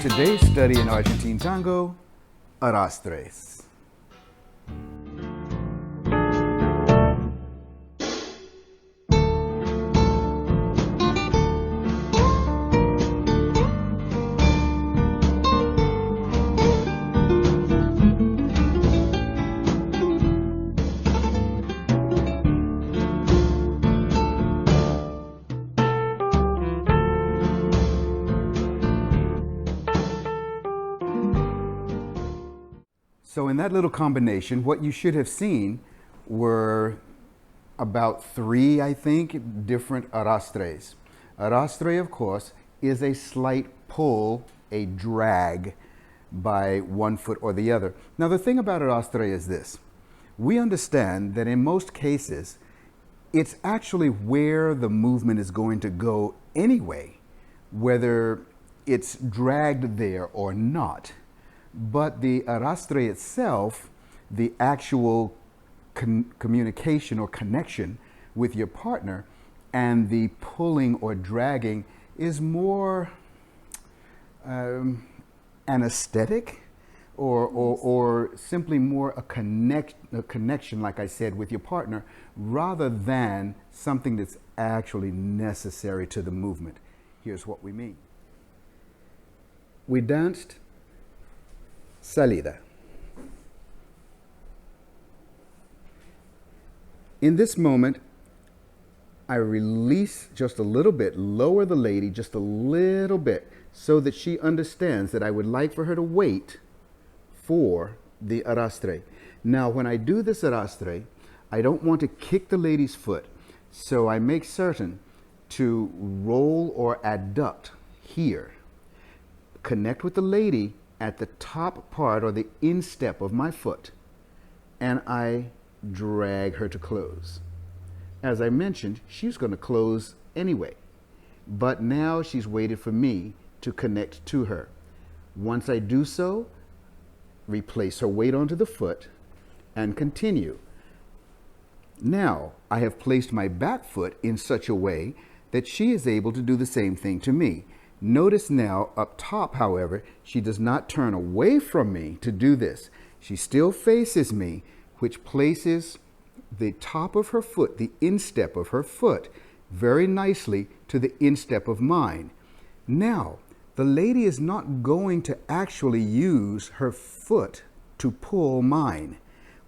today's study in Argentine Tango, Arrastres. So in that little combination, what you should have seen were about 3, I think, different arrastres. Arrastre, of course, is a slight pull, a drag by one foot or the other. Now the thing about arrastre is this. We understand that in most cases, it's actually where the movement is going to go anyway, whether it's dragged there or not. But the arrastre itself, the actual communication or connection with your partner, and the pulling or dragging is more anesthetic or simply more a connection, like I said, with your partner, rather than something that's actually necessary to the movement. Here's what we mean. We danced salida. In this moment, I release just a little bit, lower the lady just a little bit, so that she understands that I would like for her to wait for the arrastre. Now, when I do this arrastre, I don't want to kick the lady's foot, so I make certain to roll or adduct here. Connect with the lady at the top part or the instep of my foot, and I drag her to close. As I mentioned, she's going to close anyway, but now she's waited for me to connect to her. Once I do so, replace her weight onto the foot and continue. Now I have placed my back foot in such a way that she is able to do the same thing to me. Notice now up top, however, she does not turn away from me to do this. She still faces me, which places the top of her foot, the instep of her foot, very nicely to the instep of mine. Now, the lady is not going to actually use her foot to pull mine.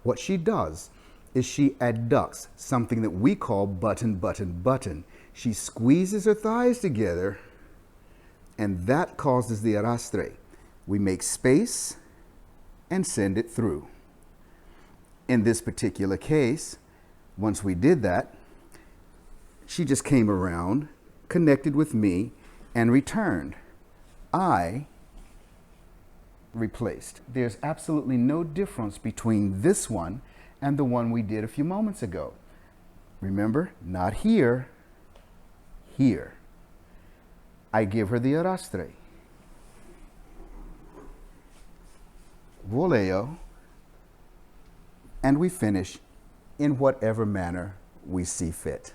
What she does is she adducts, something that we call button, button, button. She squeezes her thighs together, and that causes the arrastre. We make space and send it through. In this particular case, once we did that, she just came around, connected with me, and returned. I replaced. There's absolutely no difference between this one and the one we did a few moments ago. Remember, not here, here. I give her the arrastre. Voleo. And we finish in whatever manner we see fit.